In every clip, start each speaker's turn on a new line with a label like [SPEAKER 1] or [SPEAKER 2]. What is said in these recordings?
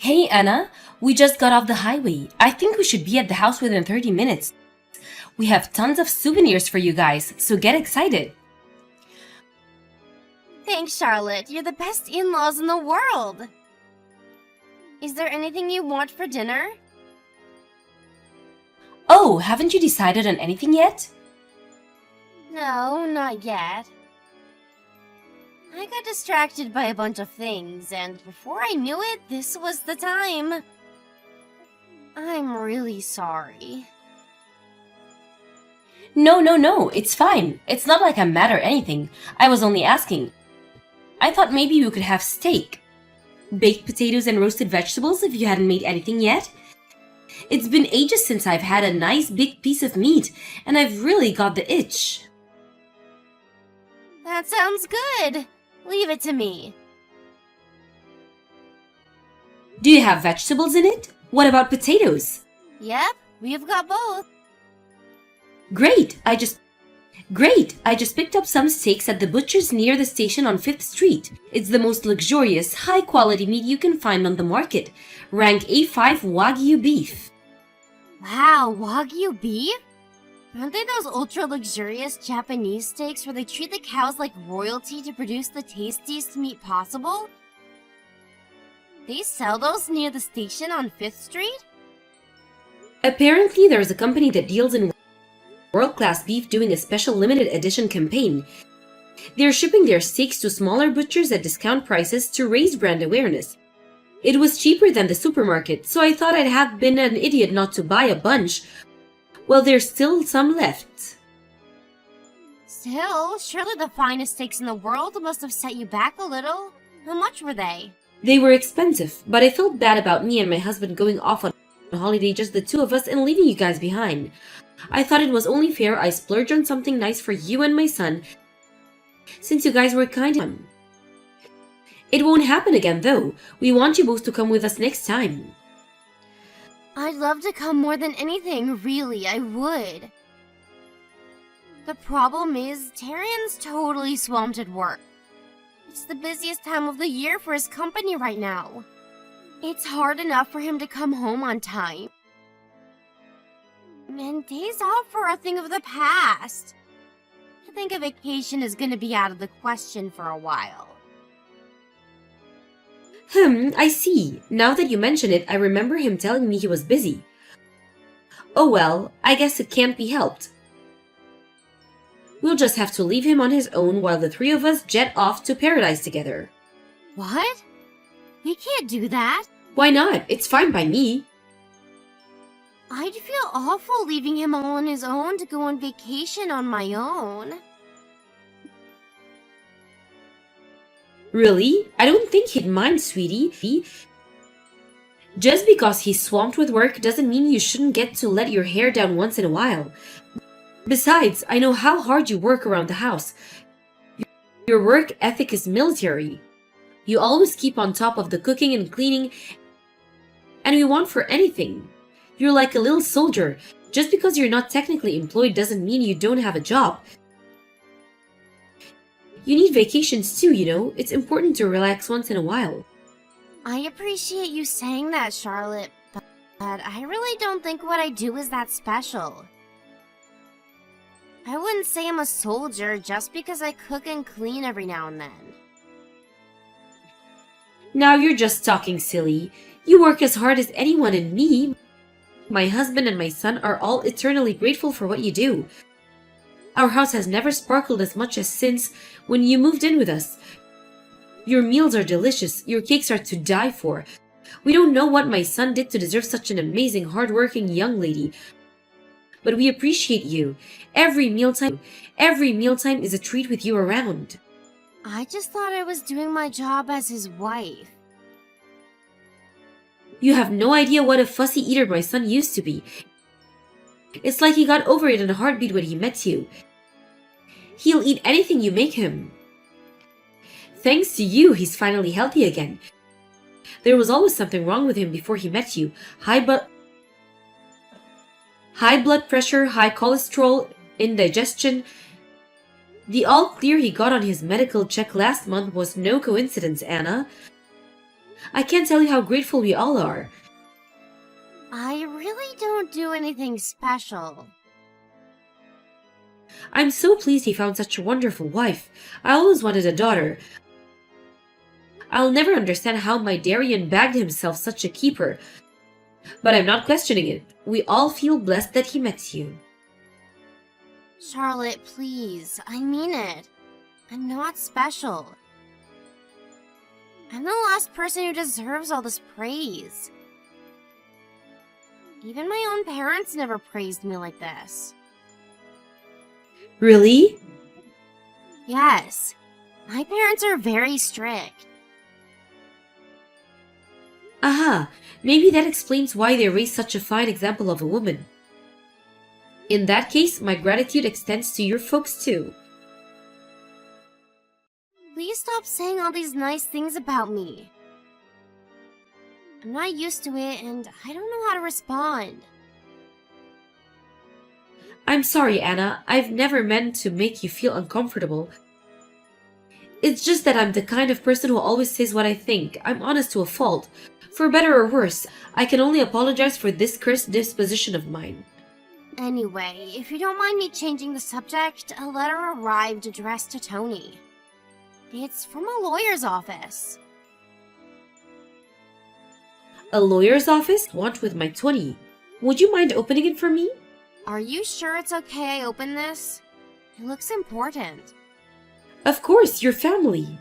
[SPEAKER 1] Hey Anna, we just got off the highway. I think we should be at the house within 30 minutes. We have tons of souvenirs for you guys, so get excited.
[SPEAKER 2] Thanks, Charlotte. You're the best in-laws in the world. Is there anything you want for dinner?
[SPEAKER 1] Oh, haven't you decided on anything yet?
[SPEAKER 2] No, not yet. I got distracted by a bunch of things, and before I knew it, this was the time. I'm really sorry.
[SPEAKER 1] No, it's fine. It's not like I'm mad or anything. I was only asking. I thought maybe you could have steak. Baked potatoes and roasted vegetables if you hadn't made anything yet. It's been ages since I've had a nice big piece of meat, and I've really got the itch.
[SPEAKER 2] That sounds good. Leave it to me.
[SPEAKER 1] Do you have vegetables in it? What about potatoes?
[SPEAKER 2] Yep, we've got both.
[SPEAKER 1] Great! I just picked up some steaks at the butcher's near the station on 5th Street. It's the most luxurious, high-quality meat you can find on the market. Rank A5 Wagyu beef.
[SPEAKER 2] Wow, Wagyu beef? Aren't they those ultra-luxurious Japanese steaks where they treat the cows like royalty to produce the tastiest meat possible? They sell those near the station on 5th Street?
[SPEAKER 1] Apparently, there's a company that deals in world-class beef doing a special limited edition campaign. They're shipping their steaks to smaller butchers at discount prices to raise brand awareness. It was cheaper than the supermarket, so I thought I'd have been an idiot not to buy a bunch. Well, there's still some left.
[SPEAKER 2] Still, surely the finest steaks in the world must have set you back a little. How much were they?
[SPEAKER 1] They were expensive, but I felt bad about me and my husband going off on a holiday, just the two of us, and leaving you guys behind. I thought it was only fair I splurge on something nice for you and my son, since you guys were kind to him. It won't happen again, though. We want you both to come with us next time.
[SPEAKER 2] I'd love to come more than anything, really, I would. The problem is, Tarian's totally swamped at work. It's the busiest time of the year for his company right now. It's hard enough for him to come home on time. And days off are a thing of the past. I think a vacation is gonna be out of the question for a while.
[SPEAKER 1] I see. Now that you mention it, I remember him telling me he was busy. Oh well, I guess it can't be helped. We'll just have to leave him on his own while the three of us jet off to paradise together.
[SPEAKER 2] What? We can't do that.
[SPEAKER 1] Why not? It's fine by me.
[SPEAKER 2] I'd feel awful leaving him all on his own to go on vacation on my own.
[SPEAKER 1] Really? I don't think he'd mind, sweetie. Just because he's swamped with work doesn't mean you shouldn't get to let your hair down once in a while. Besides, I know how hard you work around the house. Your work ethic is military. You always keep on top of the cooking and cleaning, and we want for anything. You're like a little soldier. Just because you're not technically employed doesn't mean you don't have a job. You need vacations too, you know. It's important to relax once in a while.
[SPEAKER 2] I appreciate you saying that, Charlotte, but I really don't think what I do is that special. I wouldn't say I'm a soldier just because I cook and clean every now and then.
[SPEAKER 1] Now you're just talking silly. You work as hard as anyone, and me, my husband and my son are all eternally grateful for what you do. Our house has never sparkled as much as since when you moved in with us. Your meals are delicious. Your cakes are to die for. We don't know what my son did to deserve such an amazing, hardworking young lady. But we appreciate you. Every mealtime is a treat with you around.
[SPEAKER 2] I just thought I was doing my job as his wife.
[SPEAKER 1] You have no idea what a fussy eater my son used to be. It's like he got over it in a heartbeat when he met you. He'll eat anything you make him. Thanks to you, he's finally healthy again. There was always something wrong with him before he met you. High blood pressure, high cholesterol, indigestion. The all clear he got on his medical check last month was no coincidence, Anna. I can't tell you how grateful we all are.
[SPEAKER 2] I really don't do anything special.
[SPEAKER 1] I'm so pleased he found such a wonderful wife. I always wanted a daughter. I'll never understand how my Darien bagged himself such a keeper. But I'm not questioning it. We all feel blessed that he met you.
[SPEAKER 2] Charlotte, please. I mean it. I'm not special. I'm the last person who deserves all this praise. Even my own parents never praised me like this.
[SPEAKER 1] Really?
[SPEAKER 2] Yes. My parents are very strict.
[SPEAKER 1] Aha, maybe that explains why they raised such a fine example of a woman. In that case, my gratitude extends to your folks too.
[SPEAKER 2] Please stop saying all these nice things about me. I'm not used to it and I don't know how to respond.
[SPEAKER 1] I'm sorry, Anna. I've never meant to make you feel uncomfortable. It's just that I'm the kind of person who always says what I think. I'm honest to a fault. For better or worse, I can only apologize for this cursed disposition of mine.
[SPEAKER 2] Anyway, if you don't mind me changing the subject, a letter arrived addressed to Tony. It's from a lawyer's office.
[SPEAKER 1] A lawyer's office? Want with my 20. Would you mind opening it for me?
[SPEAKER 2] Are you sure it's okay I open this? It looks important.
[SPEAKER 1] Of course, your family.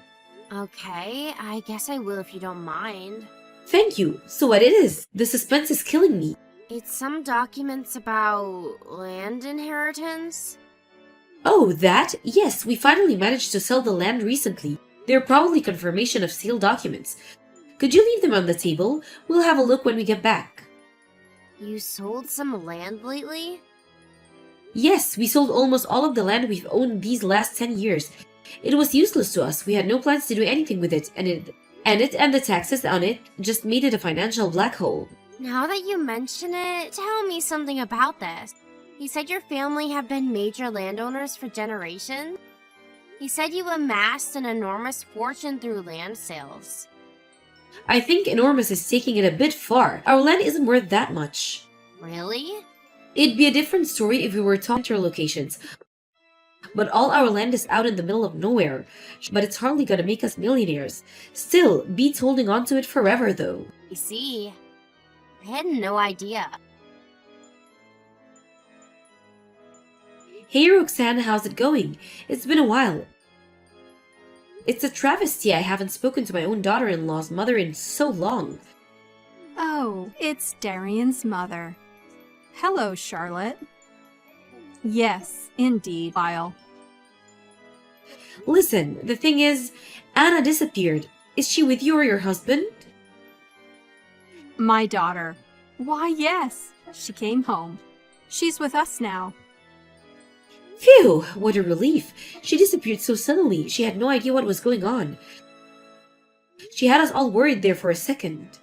[SPEAKER 2] Okay, I guess I will if you don't mind.
[SPEAKER 1] Thank you. So what it is? The suspense is killing me.
[SPEAKER 2] It's some documents about land inheritance.
[SPEAKER 1] Oh, that? Yes, we finally managed to sell the land recently. They're probably confirmation of sale documents. Could you leave them on the table? We'll have a look when we get back.
[SPEAKER 2] You sold some land lately?
[SPEAKER 1] Yes, we sold almost all of the land we've owned these last 10 years. It was useless to us. We had no plans to do anything with it, and the taxes on it just made it a financial black hole.
[SPEAKER 2] Now that you mention it, tell me something about this. You said your family have been major landowners for generations? You said you amassed an enormous fortune through land sales.
[SPEAKER 1] I think enormous is taking it a bit far. Our land isn't worth that much.
[SPEAKER 2] Really?
[SPEAKER 1] It'd be a different story if we were talking locations. But all our land is out in the middle of nowhere. But it's hardly gonna make us millionaires. Still, beats holding on to it forever though.
[SPEAKER 2] I see. I had no idea.
[SPEAKER 1] Hey Roxanne, how's it going? It's been a while. It's a travesty I haven't spoken to my own daughter-in-law's mother in so long.
[SPEAKER 3] Oh, it's Darien's mother. Hello, Charlotte. Yes, indeed, Lyle.
[SPEAKER 1] Listen, the thing is, Anna disappeared. Is she with you or your husband?
[SPEAKER 3] My daughter. Why, yes, she came home. She's with us now.
[SPEAKER 1] Phew, what a relief. She disappeared so suddenly. She had no idea what was going on. She had us all worried there for a second.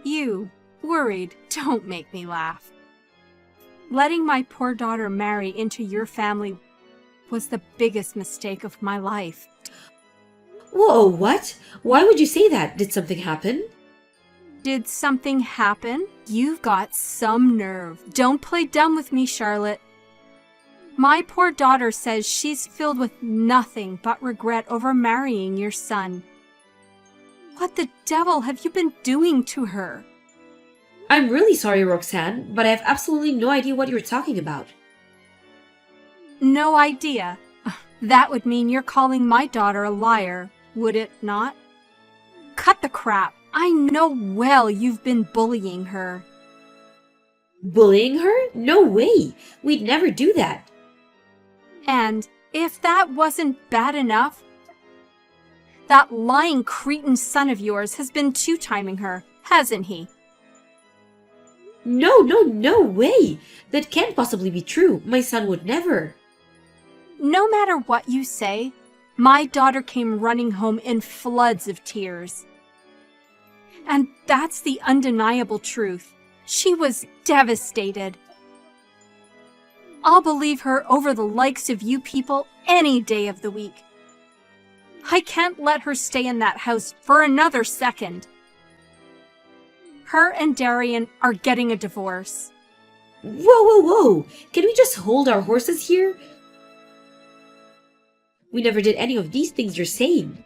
[SPEAKER 3] You, worried, don't make me laugh. Letting my poor daughter marry into your family was the biggest mistake of my life.
[SPEAKER 1] Whoa, what? Why would you say that? Did something happen?
[SPEAKER 3] Did something happen? You've got some nerve. Don't play dumb with me, Charlotte. My poor daughter says she's filled with nothing but regret over marrying your son. What the devil have you been doing to her?
[SPEAKER 1] I'm really sorry, Roxanne, but I have absolutely no idea what you're talking about.
[SPEAKER 3] No idea. That would mean you're calling my daughter a liar, would it not? Cut the crap. I know well you've been bullying her.
[SPEAKER 1] Bullying her? No way! We'd never do that.
[SPEAKER 3] And if that wasn't bad enough, that lying cretin son of yours has been two-timing her, hasn't he?
[SPEAKER 1] No way! That can't possibly be true. My son would never.
[SPEAKER 3] No matter what you say, my daughter came running home in floods of tears. And that's the undeniable truth. She was devastated. I'll believe her over the likes of you people any day of the week. I can't let her stay in that house for another second. Her and Darian are getting a divorce.
[SPEAKER 1] Whoa! Can we just hold our horses here? We never did any of these things you're saying.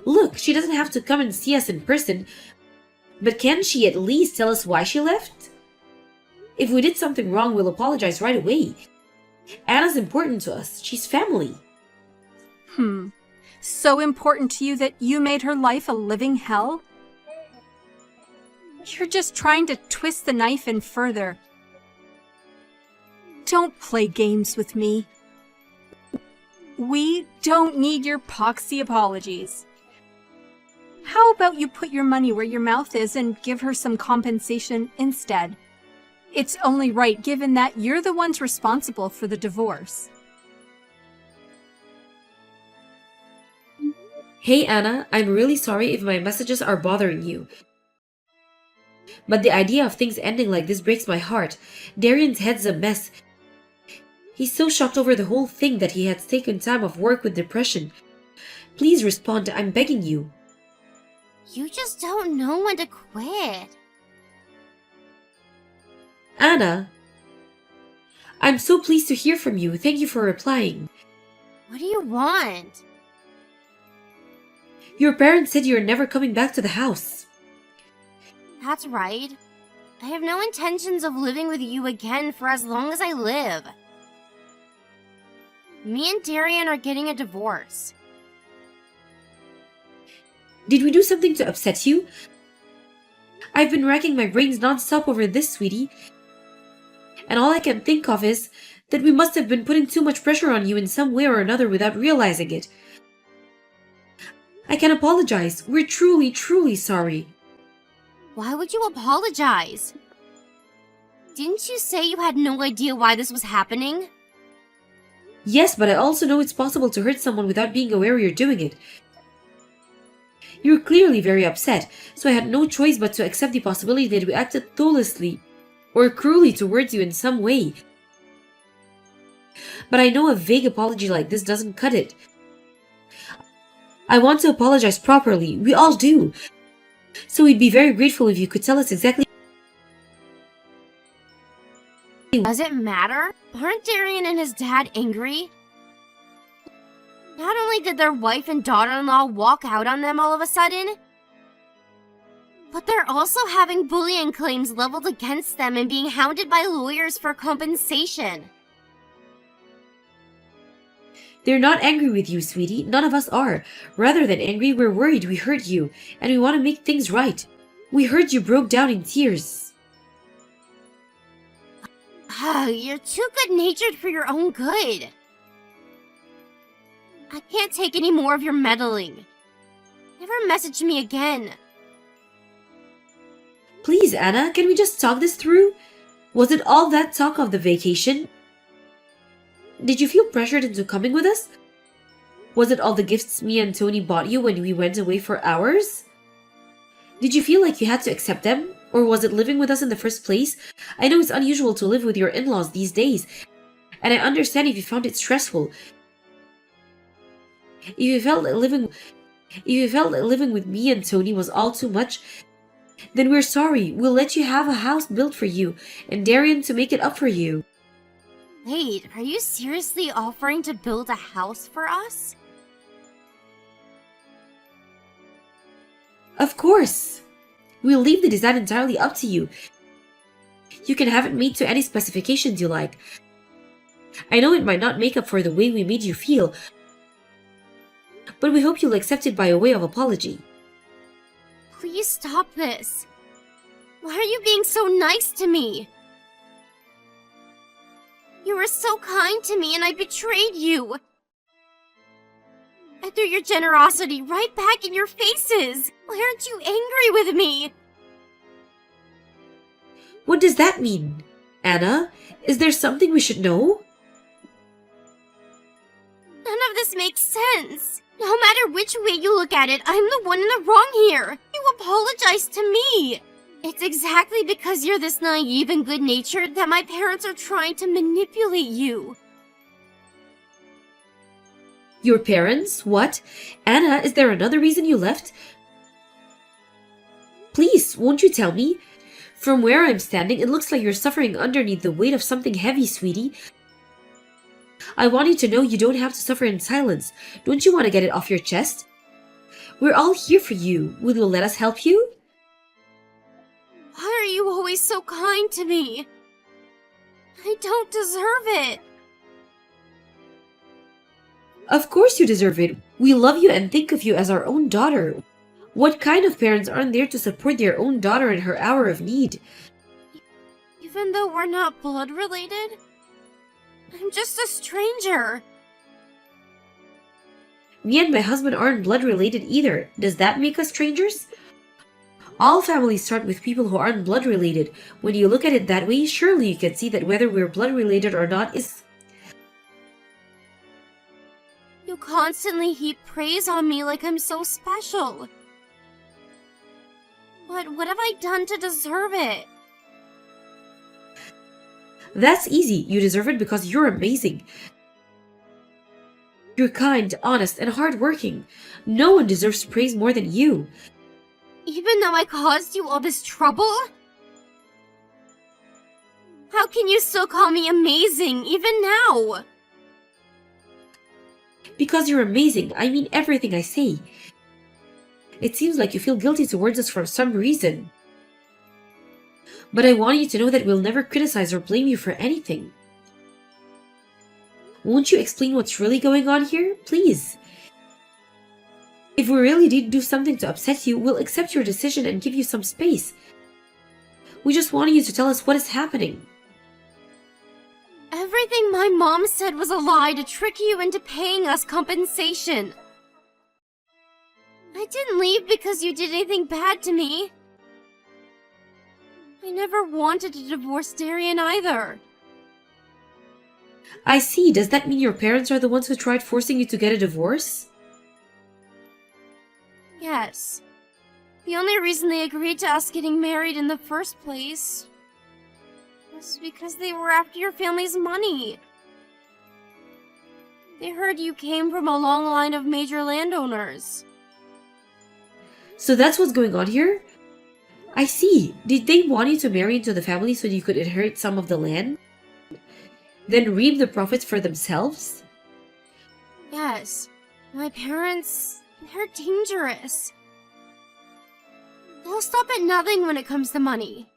[SPEAKER 1] Look, she doesn't have to come and see us in person, but can she at least tell us why she left? If we did something wrong, we'll apologize right away. Anna's important to us. She's family.
[SPEAKER 3] So important to you that you made her life a living hell? You're just trying to twist the knife in further. Don't play games with me. We don't need your poxy apologies. How about you put your money where your mouth is and give her some compensation instead? It's only right given that you're the ones responsible for the divorce.
[SPEAKER 1] Hey Anna, I'm really sorry if my messages are bothering you. But the idea of things ending like this breaks my heart. Darian's head's a mess. He's so shocked over the whole thing that he has taken time off work with depression. Please respond, I'm begging you.
[SPEAKER 2] You just don't know when to quit.
[SPEAKER 1] Anna, I'm so pleased to hear from you. Thank you for replying.
[SPEAKER 2] What do you want?
[SPEAKER 1] Your parents said you're never coming back to the house.
[SPEAKER 2] That's right. I have no intentions of living with you again for as long as I live. Me and Darian are getting a divorce.
[SPEAKER 1] Did we do something to upset you? I've been racking my brains non-stop over this, sweetie. And all I can think of is that we must have been putting too much pressure on you in some way or another without realizing it. I can apologize. We're truly, truly sorry.
[SPEAKER 2] Why would you apologize? Didn't you say you had no idea why this was happening?
[SPEAKER 1] Yes, but I also know it's possible to hurt someone without being aware you're doing it. You're clearly very upset, so I had no choice but to accept the possibility that we acted thoughtlessly or cruelly towards you in some way. But I know a vague apology like this doesn't cut it. I want to apologize properly. We all do. So we'd be very grateful if you could tell us exactly.
[SPEAKER 2] Does it matter? Aren't Darian and his dad angry? Not only did their wife and daughter-in-law walk out on them all of a sudden, but they're also having bullying claims leveled against them and being hounded by lawyers for compensation.
[SPEAKER 1] They're not angry with you, sweetie. None of us are. Rather than angry, we're worried we hurt you, and we want to make things right. We heard you broke down in tears.
[SPEAKER 2] You're too good-natured for your own good. I can't take any more of your meddling. Never message me again.
[SPEAKER 1] Please, Anna, can we just talk this through? Was it all that talk of the vacation? Did you feel pressured into coming with us? Was it all the gifts me and Tony bought you when we went away for hours? Did you feel like you had to accept them? Or was it living with us in the first place? I know it's unusual to live with your in-laws these days, and I understand if you found it stressful. If you felt that living with me and Tony was all too much, then we're sorry. We'll let you have a house built for you, and Darian to make it up for you.
[SPEAKER 2] Wait, are you seriously offering to build a house for us?
[SPEAKER 1] Of course. We'll leave the design entirely up to you. You can have it made to any specifications you like. I know it might not make up for the way we made you feel, but we hope you'll accept it by a way of apology.
[SPEAKER 2] Please stop this. Why are you being so nice to me? You were so kind to me and I betrayed you. I threw your generosity right back in your faces. Why aren't you angry with me?
[SPEAKER 1] What does that mean? Anna, is there something we should know?
[SPEAKER 2] None of this makes sense. No matter which way you look at it, I'm the one in the wrong here. You apologize to me. It's exactly because you're this naive and good-natured that my parents are trying to manipulate you.
[SPEAKER 1] Your parents? What? Anna, is there another reason you left? Please, won't you tell me? From where I'm standing, it looks like you're suffering underneath the weight of something heavy, sweetie. I want you to know you don't have to suffer in silence. Don't you want to get it off your chest? We're all here for you. Will you let us help you?
[SPEAKER 2] Why are you always so kind to me? I don't deserve it.
[SPEAKER 1] Of course you deserve it. We love you and think of you as our own daughter. What kind of parents aren't there to support their own daughter in her hour of need?
[SPEAKER 2] Even though we're not blood related? I'm just a stranger.
[SPEAKER 1] Me and my husband aren't blood related either. Does that make us strangers? All families start with people who aren't blood related. When you look at it that way, surely you can see that whether we're blood related or not is...
[SPEAKER 2] You constantly heap praise on me like I'm so special. But what have I done to deserve it?
[SPEAKER 1] That's easy. You deserve it because you're amazing. You're kind, honest, and hardworking. No one deserves praise more than you.
[SPEAKER 2] Even though I caused you all this trouble? How can you still call me amazing, even now?
[SPEAKER 1] Because you're amazing. I mean everything I say. It seems like you feel guilty towards us for some reason. But I want you to know that we'll never criticize or blame you for anything. Won't you explain what's really going on here? Please. If we really did do something to upset you, we'll accept your decision and give you some space. We just wanted you to tell us what is happening.
[SPEAKER 2] Everything my mom said was a lie to trick you into paying us compensation. I didn't leave because you did anything bad to me. I never wanted to divorce Darian either.
[SPEAKER 1] I see. Does that mean your parents are the ones who tried forcing you to get a divorce?
[SPEAKER 2] Yes. The only reason they agreed to us getting married in the first place was because they were after your family's money. They heard you came from a long line of major landowners.
[SPEAKER 1] So that's what's going on here? I see. Did they want you to marry into the family so you could inherit some of the land? Then reap the profits for themselves?
[SPEAKER 2] Yes. My parents, they're dangerous. They'll stop at nothing when it comes to money.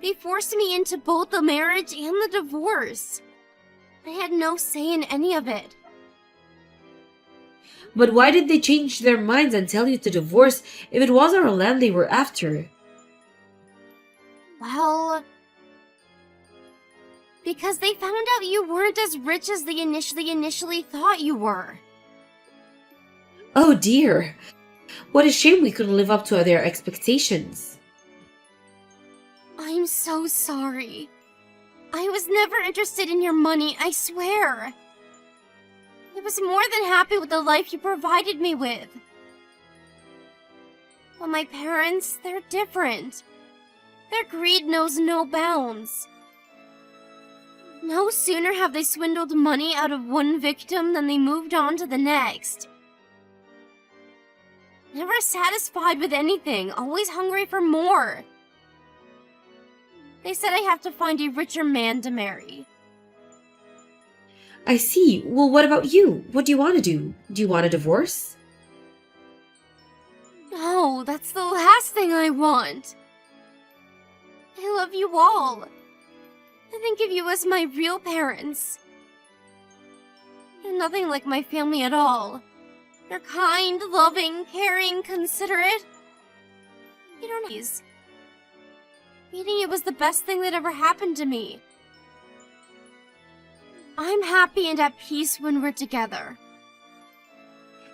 [SPEAKER 2] They forced me into both the marriage and the divorce. I had no say in any of it.
[SPEAKER 1] But why did they change their minds and tell you to divorce if it was our land they were after?
[SPEAKER 2] Well, because they found out you weren't as rich as they initially thought you were.
[SPEAKER 1] Oh dear. What a shame we couldn't live up to their expectations.
[SPEAKER 2] I'm so sorry. I was never interested in your money, I swear. I was more than happy with the life you provided me with. But my parents, they're different. Their greed knows no bounds. No sooner have they swindled money out of one victim than they moved on to the next. Never satisfied with anything, always hungry for more. They said I have to find a richer man to marry.
[SPEAKER 1] I see. Well, what about you? What do you want to do? Do you want a divorce?
[SPEAKER 2] No, that's the last thing I want. I love you all. I think of you as my real parents. You're nothing like my family at all. You're kind, loving, caring, considerate. You don't know. Meeting you was the best thing that ever happened to me. I'm happy and at peace when we're together.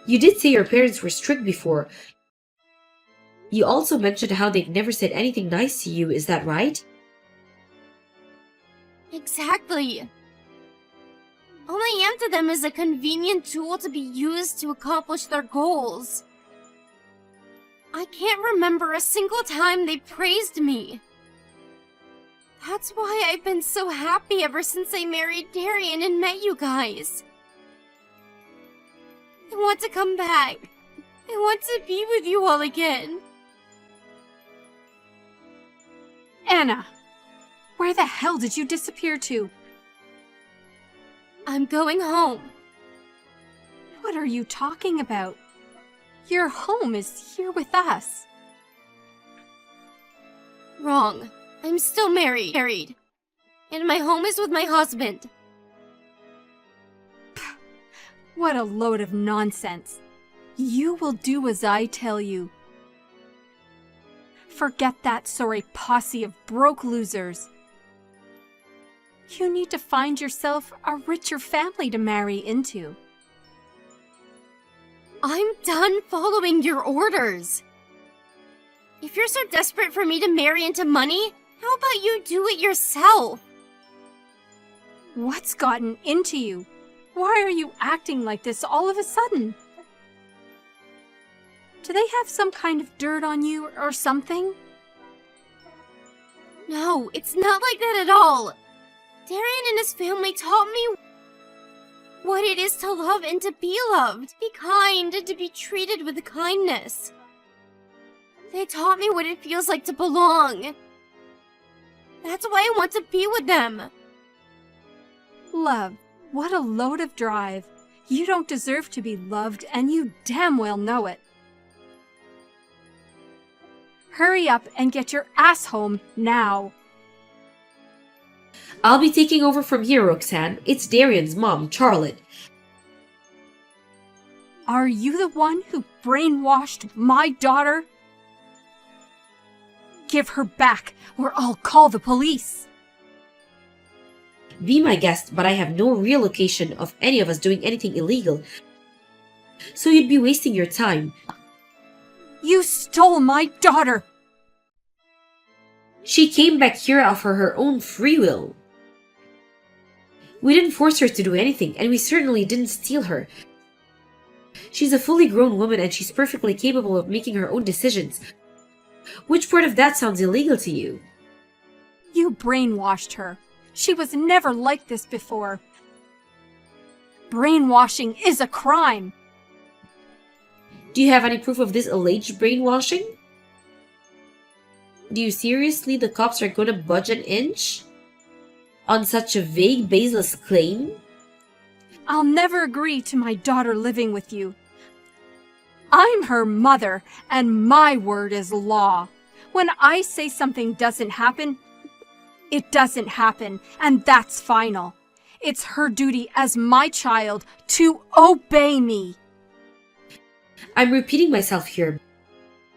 [SPEAKER 1] You did say your parents were strict before. You also mentioned how they've never said anything nice to you, is that right?
[SPEAKER 2] Exactly. All I am to them is a convenient tool to be used to accomplish their goals. I can't remember a single time they praised me. That's why I've been so happy ever since I married Darian and met you guys. want to come back. I want to be with you all again.
[SPEAKER 3] Anna, where the hell did you disappear to?
[SPEAKER 2] I'm going home.
[SPEAKER 3] What are you talking about? Your home is here with us.
[SPEAKER 2] Wrong. I'm still married. And my home is with my husband.
[SPEAKER 3] What a load of nonsense. You will do as I tell you. Forget that sorry posse of broke losers. You need to find yourself a richer family to marry into.
[SPEAKER 2] I'm done following your orders. If you're so desperate for me to marry into money, how about you do it yourself?
[SPEAKER 3] What's gotten into you? Why are you acting like this all of a sudden? Do they have some kind of dirt on you or something?
[SPEAKER 2] No, it's not like that at all. Darian and his family taught me what it is to love and to be loved, be kind and to be treated with kindness. They taught me what it feels like to belong. That's why I want to be with them.
[SPEAKER 3] Love, what a load of drive. You don't deserve to be loved, and you damn well know it. Hurry up and get your ass home now.
[SPEAKER 1] I'll be taking over from here, Roxanne. It's Darian's mom, Charlotte.
[SPEAKER 3] Are you the one who brainwashed my daughter? Give her back, or I'll call the police.
[SPEAKER 1] Be my guest, but I have no real location of any of us doing anything illegal. So you'd be wasting your time.
[SPEAKER 3] You stole my daughter!
[SPEAKER 1] She came back here of her own free will. We didn't force her to do anything, and we certainly didn't steal her. She's a fully grown woman and she's perfectly capable of making her own decisions. Which part of that sounds illegal to you?
[SPEAKER 3] You brainwashed her. She was never like this before. Brainwashing is a crime.
[SPEAKER 1] Do you have any proof of this alleged brainwashing? Do you seriously the cops are gonna budge an inch? On such a vague, baseless claim?
[SPEAKER 3] I'll never agree to my daughter living with you. I'm her mother, and my word is law. When I say something doesn't happen, it doesn't happen, and that's final. It's her duty as my child to obey me.
[SPEAKER 1] I'm repeating myself here,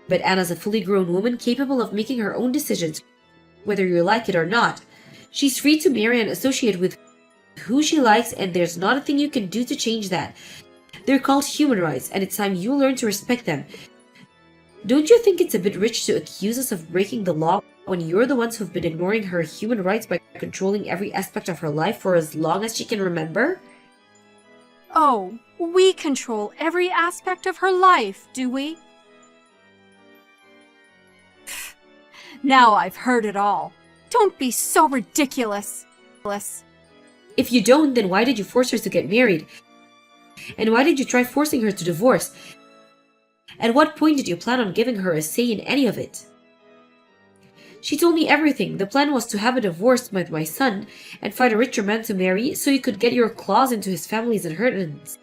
[SPEAKER 1] but Anna's a fully grown woman capable of making her own decisions, whether you like it or not. She's free to marry and associate with who she likes, and there's not a thing you can do to change that. They're called human rights, and it's time you learn to respect them. Don't you think it's a bit rich to accuse us of breaking the law when you're the ones who've been ignoring her human rights by controlling every aspect of her life for as long as she can remember?
[SPEAKER 3] Oh, we control every aspect of her life, do we? Now I've heard it all. Don't be so ridiculous.
[SPEAKER 1] If you don't, then why did you force her to get married? And why did you try forcing her to divorce? At what point did you plan on giving her a say in any of it? She told me everything. The plan was to have a divorce with my son and find a richer man to marry so you could get your claws into his family's inheritance.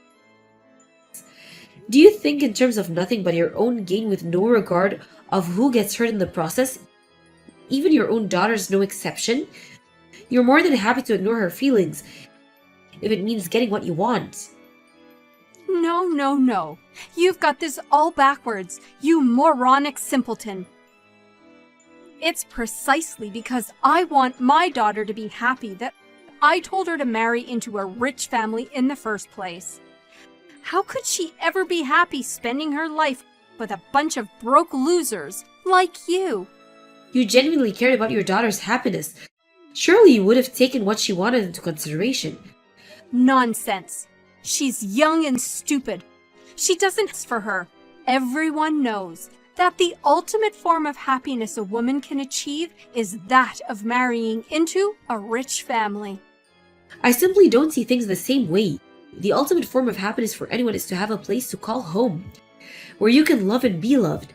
[SPEAKER 1] Do you think in terms of nothing but your own gain with no regard of who gets hurt in the process? Even your own daughter's no exception? You're more than happy to ignore her feelings if it means getting what you want.
[SPEAKER 3] No. You've got this all backwards, you moronic simpleton. It's precisely because I want my daughter to be happy that I told her to marry into a rich family in the first place. How could she ever be happy spending her life with a bunch of broke losers like you?
[SPEAKER 1] You genuinely cared about your daughter's happiness. Surely you would have taken what she wanted into consideration.
[SPEAKER 3] Nonsense. She's young and stupid. She doesn't ask for her. Everyone knows that the ultimate form of happiness a woman can achieve is that of marrying into a rich family.
[SPEAKER 1] I simply don't see things the same way. The ultimate form of happiness for anyone is to have a place to call home, where you can love and be loved.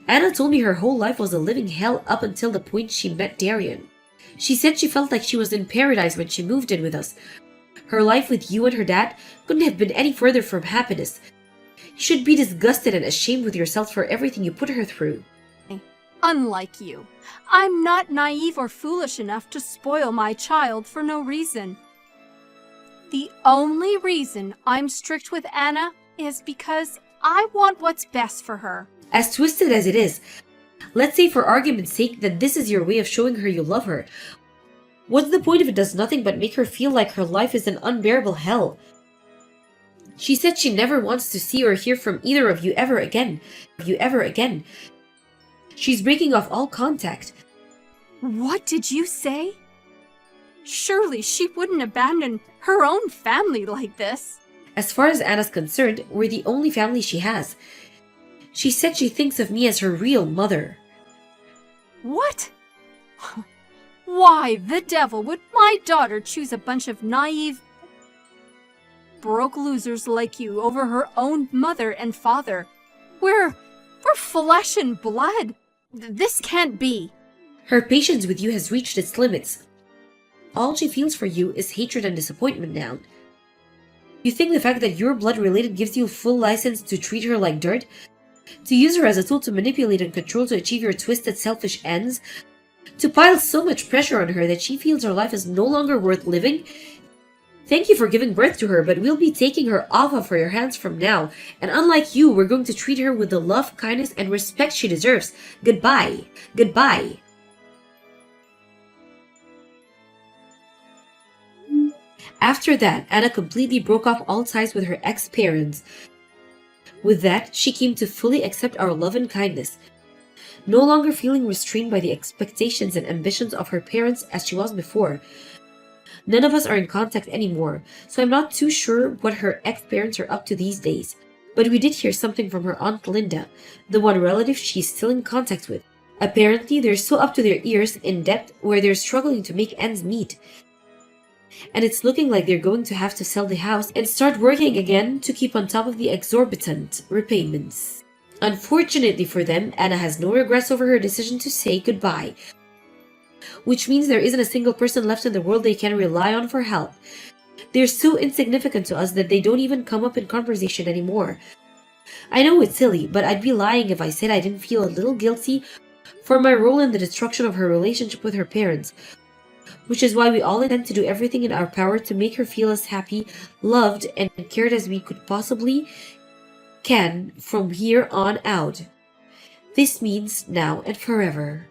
[SPEAKER 1] Anna told me her whole life was a living hell up until the point she met Darian. She said she felt like she was in paradise when she moved in with us. Her life with you and her dad couldn't have been any further from happiness. You should be disgusted and ashamed with yourself for everything you put her through.
[SPEAKER 3] Unlike you, I'm not naive or foolish enough to spoil my child for no reason. The only reason I'm strict with Anna is because I want what's best for her.
[SPEAKER 1] As twisted as it is, let's say for argument's sake that this is your way of showing her you love her. What's the point if it does nothing but make her feel like her life is an unbearable hell? She said she never wants to see or hear from either of you ever again. She's breaking off all contact.
[SPEAKER 3] What did you say? Surely she wouldn't abandon her own family like this.
[SPEAKER 1] As far as Anna's concerned, we're the only family she has. She said she thinks of me as her real mother.
[SPEAKER 3] What? Why the devil would my daughter choose a bunch of naive, broke losers like you over her own mother and father? We're flesh and blood. This can't be.
[SPEAKER 1] Her patience with you has reached its limits. All she feels for you is hatred and disappointment now. You think the fact that you're blood-related gives you full license to treat her like dirt? To use her as a tool to manipulate and control to achieve your twisted, selfish ends? To pile so much pressure on her that she feels her life is no longer worth living? Thank you for giving birth to her, but we'll be taking her off of your hands from now, and unlike you, we're going to treat her with the love, kindness, and respect she deserves. Goodbye. Goodbye. After that, Anna completely broke off all ties with her ex-parents. With that, she came to fully accept our love and kindness, no longer feeling restrained by the expectations and ambitions of her parents as she was before. None of us are in contact anymore, so I'm not too sure what her ex-parents are up to these days. But we did hear something from her Aunt Linda, the one relative she's still in contact with. Apparently, they're so up to their ears in debt where they're struggling to make ends meet. And it's looking like they're going to have to sell the house and start working again to keep on top of the exorbitant repayments. Unfortunately for them, Anna has no regrets over her decision to say goodbye, which means there isn't a single person left in the world they can rely on for help. They're so insignificant to us that they don't even come up in conversation anymore. I know it's silly, but I'd be lying if I said I didn't feel a little guilty for my role in the destruction of her relationship with her parents, which is why we all intend to do everything in our power to make her feel as happy, loved, and cared as we could possibly can from here on out. This means now and forever.